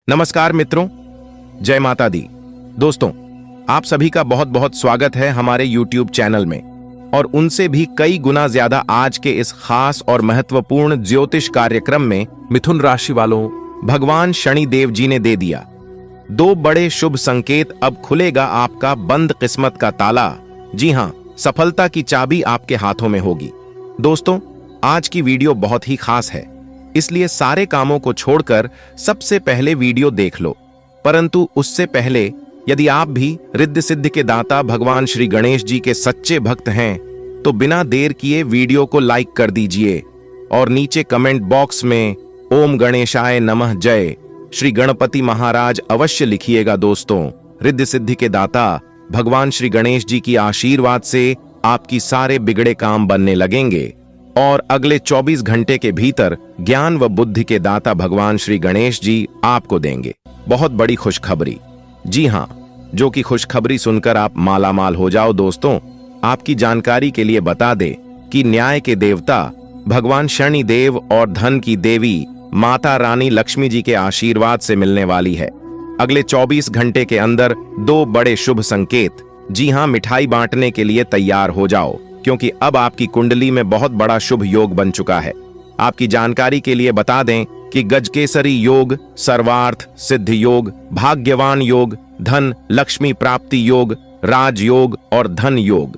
नमस्कार मित्रों, जय माता दी। दोस्तों, आप सभी का बहुत बहुत स्वागत है हमारे YouTube चैनल में और उनसे भी कई गुना ज्यादा आज के इस खास और महत्वपूर्ण ज्योतिष कार्यक्रम में मिथुन राशि वालों भगवान शनि देव जी ने दे दिया 2 बड़े शुभ संकेत। अब खुलेगा आपका बंद किस्मत का ताला। जी हां, सफलता की चाबी आपके हाथों में होगी। दोस्तों, आज की वीडियो बहुत ही खास है, इसलिए सारे कामों को छोड़कर सबसे पहले वीडियो देख लो। परंतु उससे पहले यदि आप भी रिद्धि सिद्धि के दाता भगवान श्री गणेश जी के सच्चे भक्त हैं तो बिना देर किए वीडियो को लाइक कर दीजिए और नीचे कमेंट बॉक्स में ओम गणेशाय नमः जय श्री गणपति महाराज अवश्य लिखिएगा। दोस्तों, रिद्धि सिद्धि के दाता भगवान श्री गणेश जी की आशीर्वाद से आपकी सारे बिगड़े काम बनने लगेंगे और अगले 24 घंटे के भीतर ज्ञान व बुद्धि के दाता भगवान श्री गणेश जी आपको देंगे बहुत बड़ी खुशखबरी। जी हां, जो कि खुशखबरी सुनकर आप मालामाल हो जाओ। दोस्तों, आपकी जानकारी के लिए बता दें कि न्याय के देवता भगवान शनि देव और धन की देवी माता रानी लक्ष्मी जी के आशीर्वाद से मिलने वाली है अगले 24 घंटे के अंदर 2 बड़े शुभ संकेत। जी हां, मिठाई बांटने के लिए तैयार हो जाओ क्योंकि अब आपकी कुंडली में बहुत बड़ा शुभ योग बन चुका है। आपकी जानकारी के लिए बता दें कि गजकेसरी योग, सर्वार्थ सिद्ध योग, भाग्यवान योग, धन लक्ष्मी प्राप्ति योग, राजयोग और धन योग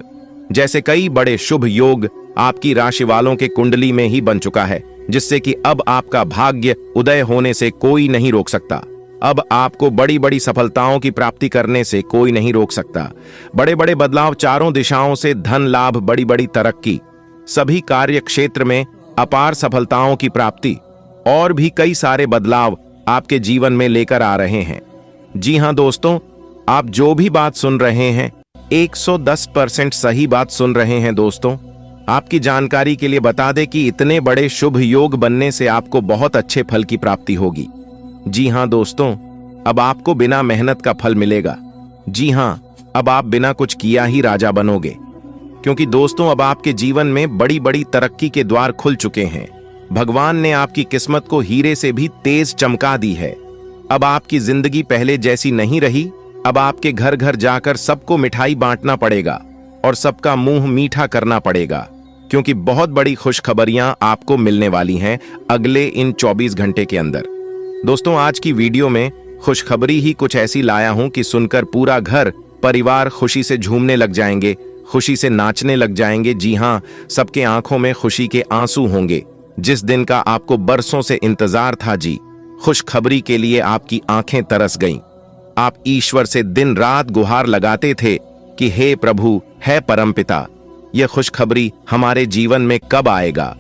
जैसे कई बड़े शुभ योग आपकी राशि वालों के कुंडली में ही बन चुका है, जिससे कि अब आपका भाग्य उदय होने से कोई नहीं रोक सकता। अब आपको बड़ी बड़ी सफलताओं की प्राप्ति करने से कोई नहीं रोक सकता। बड़े बड़े बदलाव, चारों दिशाओं से धन लाभ, बड़ी बड़ी तरक्की, सभी कार्य क्षेत्र में अपार सफलताओं की प्राप्ति और भी कई सारे बदलाव आपके जीवन में लेकर आ रहे हैं। जी हां दोस्तों, आप जो भी बात सुन रहे हैं 110% सही बात सुन रहे हैं। दोस्तों, आपकी जानकारी के लिए बता दें कि इतने बड़े शुभ योग बनने से आपको बहुत अच्छे फल की प्राप्ति होगी। जी हां दोस्तों, अब आपको बिना मेहनत का फल मिलेगा। जी हां, अब आप बिना कुछ किया ही राजा बनोगे, क्योंकि दोस्तों अब आपके जीवन में बड़ी बड़ी तरक्की के द्वार खुल चुके हैं। भगवान ने आपकी किस्मत को हीरे से भी तेज चमका दी है। अब आपकी जिंदगी पहले जैसी नहीं रही। अब आपके घर घर जाकर सबको मिठाई बांटना पड़ेगा और सबका मुंह मीठा करना पड़ेगा, क्योंकि बहुत बड़ी खुशखबरियां आपको मिलने वाली हैं अगले इन 24 घंटे के अंदर। दोस्तों, आज की वीडियो में खुशखबरी ही कुछ ऐसी लाया हूं कि सुनकर पूरा घर परिवार खुशी से झूमने लग जाएंगे, खुशी से नाचने लग जाएंगे। जी हां, सबके आंखों में खुशी के आंसू होंगे। जिस दिन का आपको बरसों से इंतजार था, जी खुशखबरी के लिए आपकी आंखें तरस गईं। आप ईश्वर से दिन रात गुहार लगाते थे कि हे प्रभु, है परमपिता, यह खुशखबरी हमारे जीवन में कब आएगा?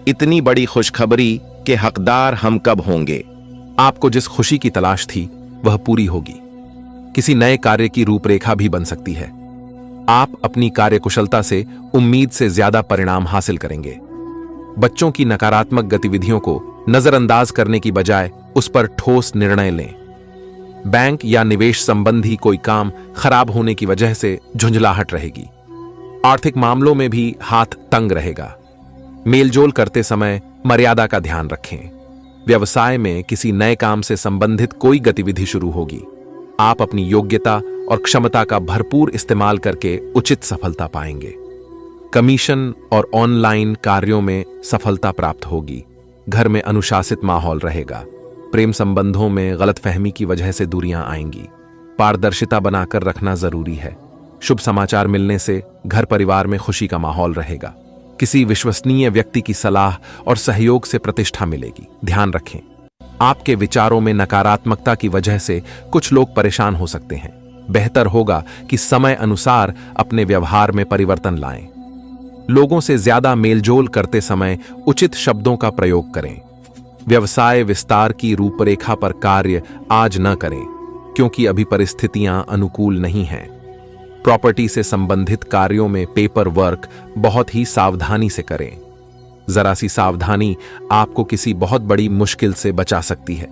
इतनी बड़ी खुशखबरी के हकदार हम कब होंगे? आपको जिस खुशी की तलाश थी वह पूरी होगी। किसी नए कार्य की रूपरेखा भी बन सकती है। आप अपनी कार्यकुशलता से उम्मीद से ज्यादा परिणाम हासिल करेंगे। बच्चों की नकारात्मक गतिविधियों को नजरअंदाज करने की बजाय उस पर ठोस निर्णय लें। बैंक या निवेश संबंधी कोई काम खराब होने की वजह से झुंझलाहट रहेगी। आर्थिक मामलों में भी हाथ तंग रहेगा। मेलजोल करते समय मर्यादा का ध्यान रखें। व्यवसाय में किसी नए काम से संबंधित कोई गतिविधि शुरू होगी। आप अपनी योग्यता और क्षमता का भरपूर इस्तेमाल करके उचित सफलता पाएंगे। कमीशन और ऑनलाइन कार्यों में सफलता प्राप्त होगी। घर में अनुशासित माहौल रहेगा। प्रेम संबंधों में गलतफहमी की वजह से दूरियां आएंगी। पारदर्शिता बनाकर रखना जरूरी है। शुभ समाचार मिलने से घर परिवार में खुशी का माहौल रहेगा। किसी विश्वसनीय व्यक्ति की सलाह और सहयोग से प्रतिष्ठा मिलेगी। ध्यान रखें, आपके विचारों में नकारात्मकता की वजह से कुछ लोग परेशान हो सकते हैं। बेहतर होगा कि समय अनुसार अपने व्यवहार में परिवर्तन लाएं। लोगों से ज्यादा मेलजोल करते समय उचित शब्दों का प्रयोग करें। व्यवसाय विस्तार की रूपरेखा पर कार्य आज न करें, क्योंकि अभी परिस्थितियां अनुकूल नहीं हैं। प्रॉपर्टी से संबंधित कार्यों में पेपर वर्क बहुत ही सावधानी से करें। जरा सी सावधानी आपको किसी बहुत बड़ी मुश्किल से बचा सकती है।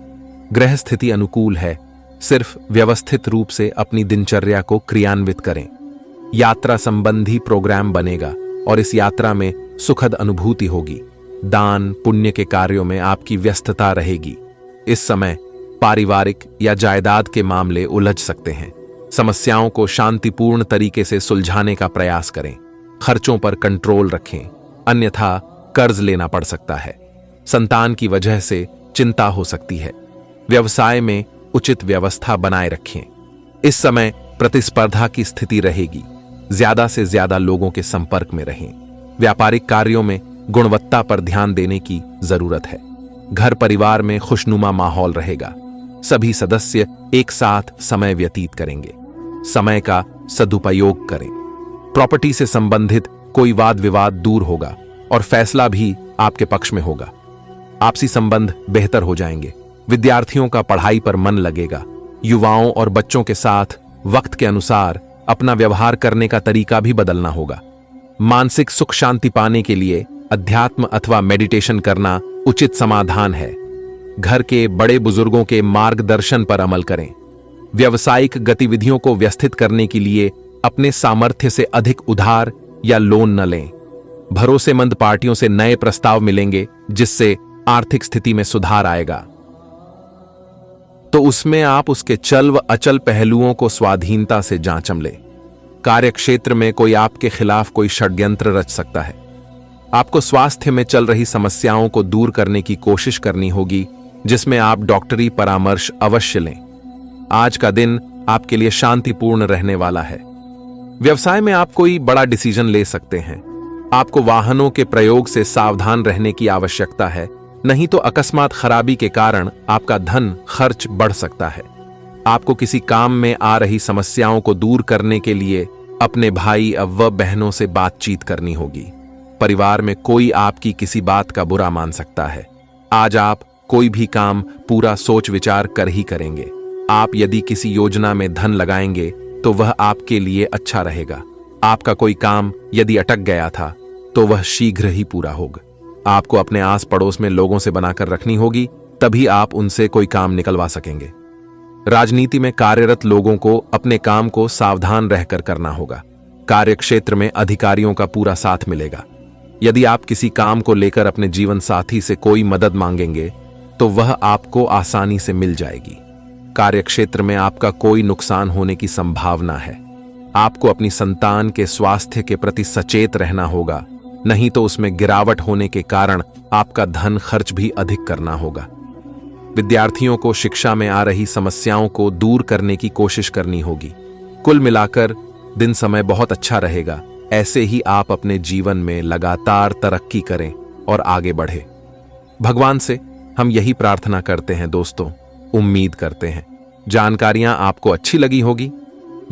ग्रह स्थिति अनुकूल है, सिर्फ व्यवस्थित रूप से अपनी दिनचर्या को क्रियान्वित करें। यात्रा संबंधी प्रोग्राम बनेगा और इस यात्रा में सुखद अनुभूति होगी। दान पुण्य के कार्यों में आपकी व्यस्तता रहेगी। इस समय पारिवारिक या जायदाद के मामले उलझ सकते हैं। समस्याओं को शांतिपूर्ण तरीके से सुलझाने का प्रयास करें। खर्चों पर कंट्रोल रखें, अन्यथा कर्ज लेना पड़ सकता है। संतान की वजह से चिंता हो सकती है। व्यवसाय में उचित व्यवस्था बनाए रखें। इस समय प्रतिस्पर्धा की स्थिति रहेगी। ज्यादा से ज्यादा लोगों के संपर्क में रहें। व्यापारिक कार्यों में गुणवत्ता पर ध्यान देने की जरूरत है। घर परिवार में खुशनुमा माहौल रहेगा। सभी सदस्य एक साथ समय व्यतीत करेंगे। समय का सदुपयोग करें। प्रॉपर्टी से संबंधित कोई वाद विवाद दूर होगा और फैसला भी आपके पक्ष में होगा। आपसी संबंध बेहतर हो जाएंगे। विद्यार्थियों का पढ़ाई पर मन लगेगा। युवाओं और बच्चों के साथ वक्त के अनुसार अपना व्यवहार करने का तरीका भी बदलना होगा। मानसिक सुख शांति पाने के लिए अध्यात्म अथवा मेडिटेशन करना उचित समाधान है। घर के बड़े बुजुर्गों के मार्गदर्शन पर अमल करें। व्यावसायिक गतिविधियों को व्यवस्थित करने के लिए अपने सामर्थ्य से अधिक उधार या लोन न लें। भरोसेमंद पार्टियों से नए प्रस्ताव मिलेंगे जिससे आर्थिक स्थिति में सुधार आएगा, तो उसमें आप उसके चल व अचल पहलुओं को स्वाधीनता से जांच लें। कार्यक्षेत्र में कोई आपके खिलाफ कोई षड्यंत्र रच सकता है। आपको स्वास्थ्य में चल रही समस्याओं को दूर करने की कोशिश करनी होगी, जिसमें आप डॉक्टरी परामर्श अवश्य लें। आज का दिन आपके लिए शांतिपूर्ण रहने वाला है। व्यवसाय में आप कोई बड़ा डिसीजन ले सकते हैं। आपको वाहनों के प्रयोग से सावधान रहने की आवश्यकता है, नहीं तो अकस्मात खराबी के कारण आपका धन खर्च बढ़ सकता है। आपको किसी काम में आ रही समस्याओं को दूर करने के लिए अपने भाई व बहनों से बातचीत करनी होगी। परिवार में कोई आपकी किसी बात का बुरा मान सकता है। आज आप कोई भी काम पूरा सोच विचार कर ही करेंगे। आप यदि किसी योजना में धन लगाएंगे तो वह आपके लिए अच्छा रहेगा। आपका कोई काम यदि अटक गया था तो वह शीघ्र ही पूरा होगा। आपको अपने आस पड़ोस में लोगों से बनाकर रखनी होगी, तभी आप उनसे कोई काम निकलवा सकेंगे। राजनीति में कार्यरत लोगों को अपने काम को सावधान रहकर करना होगा। कार्यक्षेत्र में अधिकारियों का पूरा साथ मिलेगा। यदि आप किसी काम को लेकर अपने जीवन साथी से कोई मदद मांगेंगे तो वह आपको आसानी से मिल जाएगी। कार्यक्षेत्र में आपका कोई नुकसान होने की संभावना है। आपको अपनी संतान के स्वास्थ्य के प्रति सचेत रहना होगा, नहीं तो उसमें गिरावट होने के कारण आपका धन खर्च भी अधिक करना होगा। विद्यार्थियों को शिक्षा में आ रही समस्याओं को दूर करने की कोशिश करनी होगी। कुल मिलाकर दिन समय बहुत अच्छा रहेगा। ऐसे ही आप अपने जीवन में लगातार तरक्की करें और आगे बढ़े। भगवान से हम यही प्रार्थना करते हैं दोस्तों। उम्मीद करते हैं जानकारियां आपको अच्छी लगी होगी।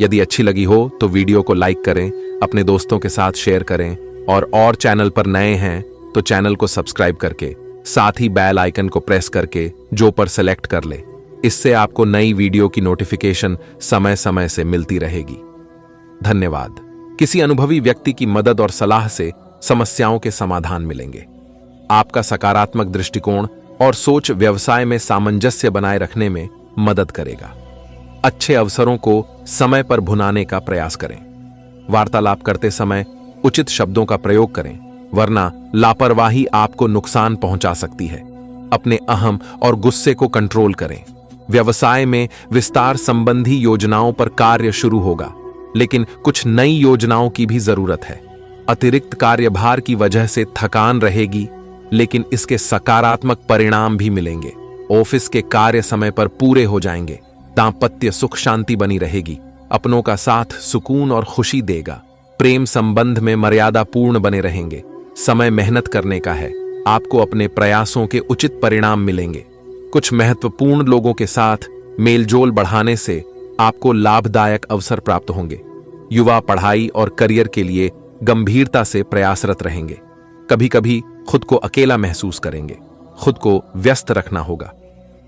यदि अच्छी लगी हो तो वीडियो को लाइक करें, अपने दोस्तों के साथ शेयर करें और चैनल पर नए हैं तो चैनल को सब्सक्राइब करके साथ ही बेल आइकन को प्रेस करके जो पर सेलेक्ट कर ले। इससे आपको नई वीडियो की नोटिफिकेशन समय समय से मिलती रहेगी। धन्यवाद। किसी अनुभवी व्यक्ति की मदद और सलाह से समस्याओं के समाधान मिलेंगे। आपका सकारात्मक दृष्टिकोण और सोच व्यवसाय में सामंजस्य बनाए रखने में मदद करेगा। अच्छे अवसरों को समय पर भुनाने का प्रयास करें। वार्तालाप करते समय उचित शब्दों का प्रयोग करें, वरना लापरवाही आपको नुकसान पहुंचा सकती है। अपने अहम और गुस्से को कंट्रोल करें। व्यवसाय में विस्तार संबंधी योजनाओं पर कार्य शुरू होगा, लेकिन कुछ नई योजनाओं की भी जरूरत है। अतिरिक्त कार्यभार की वजह से थकान रहेगी, लेकिन इसके सकारात्मक परिणाम भी मिलेंगे। ऑफिस के कार्य समय पर पूरे हो जाएंगे। दांपत्य सुख शांति बनी रहेगी। अपनों का साथ सुकून और खुशी देगा। प्रेम संबंध में मर्यादा पूर्ण बने रहेंगे। समय मेहनत करने का है। आपको अपने प्रयासों के उचित परिणाम मिलेंगे। कुछ महत्वपूर्ण लोगों के साथ मेलजोल बढ़ाने से आपको लाभदायक अवसर प्राप्त होंगे। युवा पढ़ाई और करियर के लिए गंभीरता से प्रयासरत रहेंगे। कभी कभी खुद को अकेला महसूस करेंगे। खुद को व्यस्त रखना होगा।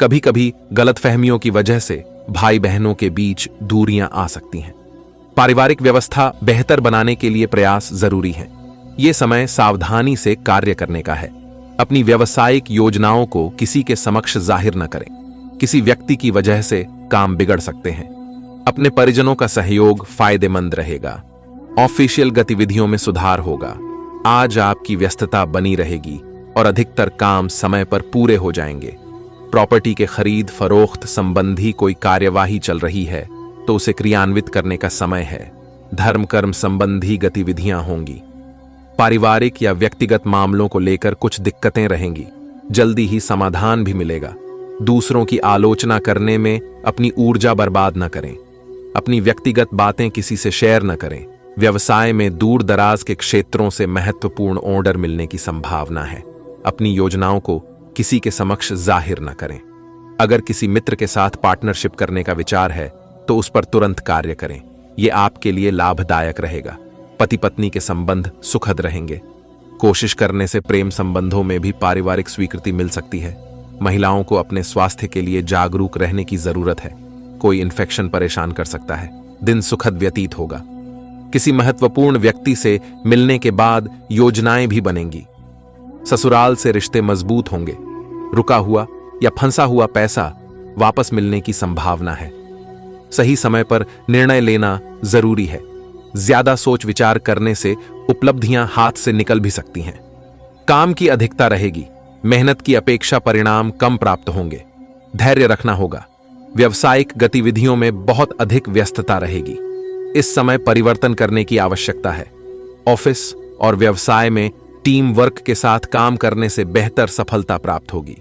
कभी कभी गलतफहमियों की वजह से भाई बहनों के बीच दूरियां आ सकती हैं। पारिवारिक व्यवस्था बेहतर बनाने के लिए प्रयास जरूरी है। ये समय सावधानी से कार्य करने का है। अपनी व्यावसायिक योजनाओं को किसी के समक्ष जाहिर न करें। किसी व्यक्ति की वजह से काम बिगड़ सकते हैं। अपने परिजनों का सहयोग फायदेमंद रहेगा। ऑफिशियल गतिविधियों में सुधार होगा। आज आपकी व्यस्तता बनी रहेगी और अधिकतर काम समय पर पूरे हो जाएंगे। प्रॉपर्टी के खरीद फरोख्त संबंधी कोई कार्यवाही चल रही है तो उसे क्रियान्वित करने का समय है। धर्म कर्म संबंधी गतिविधियां होंगी। पारिवारिक या व्यक्तिगत मामलों को लेकर कुछ दिक्कतें रहेंगी, जल्दी ही समाधान भी मिलेगा। दूसरों की आलोचना करने में अपनी ऊर्जा बर्बाद न करें। अपनी व्यक्तिगत बातें किसी से शेयर न करें। व्यवसाय में दूर दराज के क्षेत्रों से महत्वपूर्ण ऑर्डर मिलने की संभावना है। अपनी योजनाओं को किसी के समक्ष जाहिर न करें। अगर किसी मित्र के साथ पार्टनरशिप करने का विचार है तो उस पर तुरंत कार्य करें। यह आपके लिए लाभदायक रहेगा। पति पत्नी के संबंध सुखद रहेंगे। कोशिश करने से प्रेम संबंधों में भी पारिवारिक स्वीकृति मिल सकती है। महिलाओं को अपने स्वास्थ्य के लिए जागरूक रहने की जरूरत है। कोई इन्फेक्शन परेशान कर सकता है। दिन सुखद व्यतीत होगा। किसी महत्वपूर्ण व्यक्ति से मिलने के बाद योजनाएं भी बनेंगी। ससुराल से रिश्ते मजबूत होंगे। रुका हुआ या फंसा हुआ पैसा वापस मिलने की संभावना है। सही समय पर निर्णय लेना जरूरी है। ज्यादा सोच विचार करने से उपलब्धियां हाथ से निकल भी सकती हैं। काम की अधिकता रहेगी। मेहनत की अपेक्षा परिणाम कम प्राप्त होंगे। धैर्य रखना होगा। व्यावसायिक गतिविधियों में बहुत अधिक व्यस्तता रहेगी। इस समय परिवर्तन करने की आवश्यकता है। ऑफिस और व्यवसाय में टीम वर्क के साथ काम करने से बेहतर सफलता प्राप्त होगी।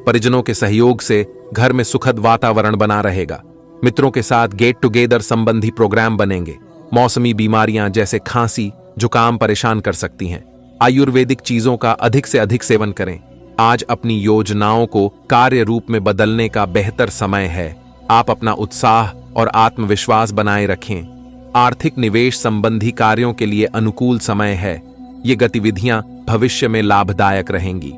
परिजनों के सहयोग से घर में सुखद वातावरण बना रहेगा। मित्रों के साथ गेट टुगेदर संबंधी प्रोग्राम बनेंगे। मौसमी बीमारियां जैसे खांसी, जुकाम परेशान कर सकती हैं। आयुर्वेदिक चीजों का अधिक से अधिक सेवन करें। आज अपनी योजनाओं को कार्य रूप में बदलने का बेहतर समय है। आप अपना उत्साह और आत्मविश्वास बनाए रखें। आर्थिक निवेश संबंधी कार्यों के लिए अनुकूल समय है। ये गतिविधियां भविष्य में लाभदायक रहेंगी।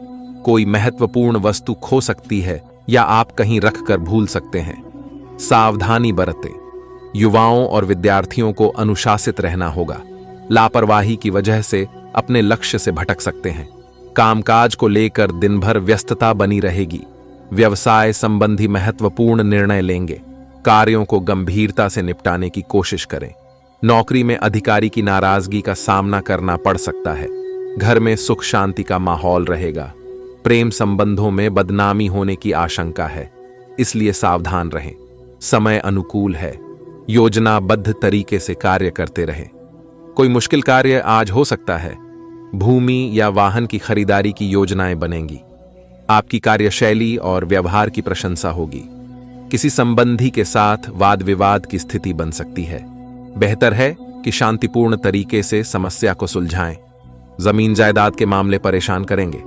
कोई महत्वपूर्ण वस्तु खो सकती है या आप कहीं रखकर भूल सकते हैं। सावधानी बरतें। युवाओं और विद्यार्थियों को अनुशासित रहना होगा। लापरवाही की वजह से अपने लक्ष्य से भटक सकते हैं। कामकाज को लेकर दिन भर व्यस्तता बनी रहेगी। व्यवसाय संबंधी महत्वपूर्ण निर्णय लेंगे। कार्यों को गंभीरता से निपटाने की कोशिश करें। नौकरी में अधिकारी की नाराजगी का सामना करना पड़ सकता है। घर में सुख शांति का माहौल रहेगा। प्रेम संबंधों में बदनामी होने की आशंका है, इसलिए सावधान रहें। समय अनुकूल है। योजनाबद्ध तरीके से कार्य करते रहें। कोई मुश्किल कार्य आज हो सकता है। भूमि या वाहन की खरीदारी की योजनाएं बनेंगी। आपकी कार्यशैली और व्यवहार की प्रशंसा होगी। किसी संबंधी के साथ वाद विवाद की स्थिति बन सकती है। बेहतर है कि शांतिपूर्ण तरीके से समस्या को सुलझाएं। जमीन जायदाद के मामले परेशान करेंगे।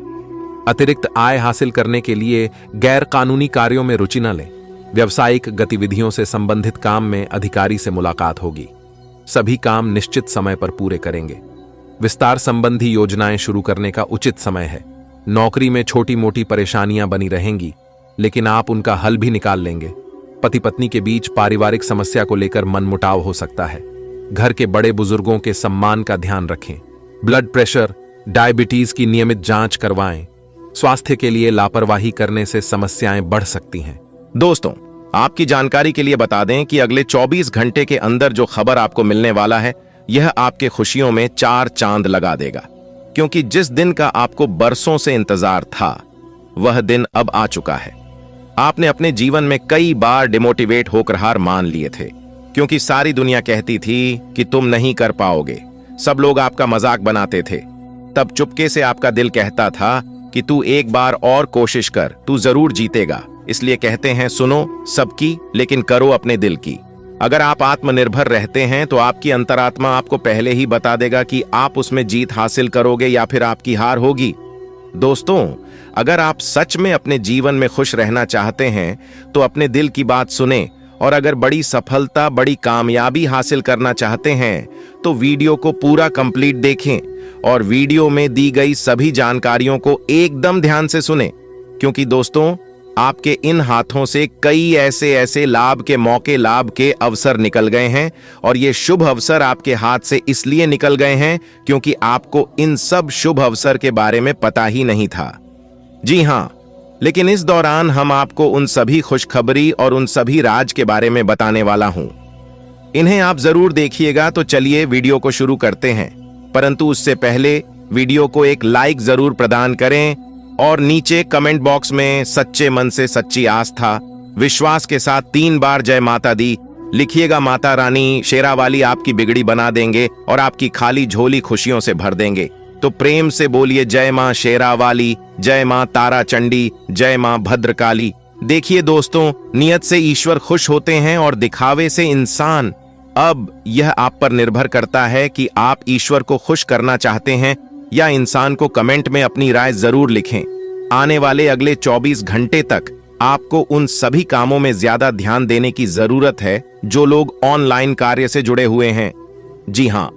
अतिरिक्त आय हासिल करने के लिए गैर कानूनी कार्यों में रुचि न लें। व्यावसायिक गतिविधियों से संबंधित काम में अधिकारी से मुलाकात होगी। सभी काम निश्चित समय पर पूरे करेंगे। विस्तार संबंधी योजनाएं शुरू करने का उचित समय है। नौकरी में छोटी मोटी परेशानियां बनी रहेंगी, लेकिन आप उनका हल भी निकाल लेंगे। पति पत्नी के बीच पारिवारिक समस्या को लेकर मनमुटाव हो सकता है। घर के बड़े बुजुर्गों के सम्मान का ध्यान रखें। ब्लड प्रेशर, डायबिटीज की नियमित जांच करवाएं। स्वास्थ्य के लिए लापरवाही करने से समस्याएं बढ़ सकती हैं। दोस्तों, आपकी जानकारी के लिए बता दें कि अगले 24 घंटे के अंदर जो खबर आपको मिलने वाला है, यह आपके खुशियों में 4 चांद लगा देगा। क्योंकि जिस दिन का आपको बरसों से इंतजार था, वह दिन अब आ चुका है। आपने अपने जीवन में कई बार डिमोटिवेट होकर हार मान लिए थे, क्योंकि सारी दुनिया कहती थी कि तुम नहीं कर पाओगे। सब लोग आपका मजाक बनाते थे। तब चुपके से आपका दिल कहता था कि तू एक बार और कोशिश कर, तू जरूर जीतेगा। इसलिए कहते हैं, सुनो सबकी लेकिन करो अपने दिल की। अगर आप आत्मनिर्भर रहते हैं तो आपकी अंतरात्मा आपको पहले ही बता देगा कि आप उसमें जीत हासिल करोगे या फिर आपकी हार होगी। दोस्तों, अगर आप सच में अपने जीवन में खुश रहना चाहते हैं तो अपने दिल की बात सुने, और अगर बड़ी सफलता, बड़ी कामयाबी हासिल करना चाहते हैं तो वीडियो को पूरा कंप्लीट देखें और वीडियो में दी गई सभी जानकारियों को एकदम ध्यान से सुने। क्योंकि दोस्तों, आपके इन हाथों से कई ऐसे लाभ के अवसर निकल गए हैं, और ये शुभ अवसर आपके हाथ से इसलिए निकल गए हैं क्योंकि आपको इन सब शुभ अवसर के बारे में पता ही नहीं था। जी हां, लेकिन इस दौरान हम आपको उन सभी खुशखबरी और उन सभी राज के बारे में बताने वाला हूं। इन्हें आप जरूर देखिएगा। तो चलिए वीडियो को शुरू करते हैं, परंतु उससे पहले वीडियो को एक लाइक जरूर प्रदान करें, और नीचे कमेंट बॉक्स में सच्चे मन से सच्ची आस्था विश्वास के साथ 3 बार जय माता दी लिखिएगा। माता रानी शेरावाली आपकी बिगड़ी बना देंगे और आपकी खाली झोली खुशियों से भर देंगे। तो प्रेम से बोलिए जय मां शेरावाली, जय मां तारा चंडी, जय मां भद्रकाली। देखिए दोस्तों, नियत से ईश्वर खुश होते हैं और दिखावे से इंसान। अब यह आप पर निर्भर करता है कि आप ईश्वर को खुश करना चाहते हैं या इंसान को। कमेंट में अपनी राय जरूर लिखें। आने वाले अगले 24 घंटे तक आपको उन सभी कामों में ज्यादा ध्यान देने की जरूरत है जो लोग ऑनलाइन कार्य से जुड़े हुए हैं। जी हां,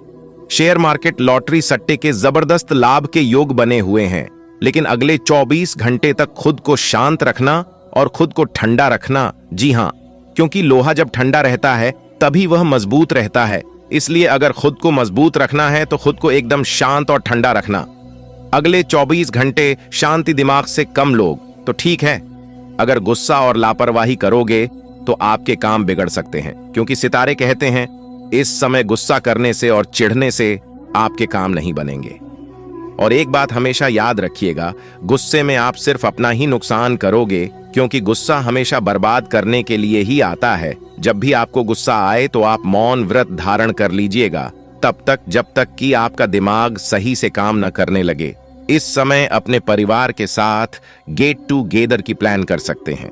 शेयर मार्केट, लॉटरी, सट्टे के जबरदस्त लाभ के योग बने हुए हैं, लेकिन अगले 24 घंटे तक खुद को शांत रखना और खुद को ठंडा रखना। जी हां, क्योंकि लोहा जब ठंडा रहता है तभी वह मजबूत रहता है। इसलिए अगर खुद को मजबूत रखना है तो खुद को एकदम शांत और ठंडा रखना। अगले 24 घंटे शांति दिमाग से कम लोग तो ठीक है। अगर गुस्सा और लापरवाही करोगे तो आपके काम बिगड़ सकते हैं, क्योंकि सितारे कहते हैं इस समय गुस्सा करने से और चिढ़ने से आपके काम नहीं बनेंगे। और एक बात हमेशा याद रखिएगा, गुस्से में आप सिर्फ अपना ही नुकसान करोगे, क्योंकि गुस्सा हमेशा बर्बाद करने के लिए ही आता है। जब भी आपको गुस्सा आए तो आप मौन व्रत धारण कर लीजिएगा, तब तक जब तक कि आपका दिमाग सही से काम न करने लगे। इस समय अपने परिवार के साथ गेट टुगेदर की प्लान कर सकते हैं।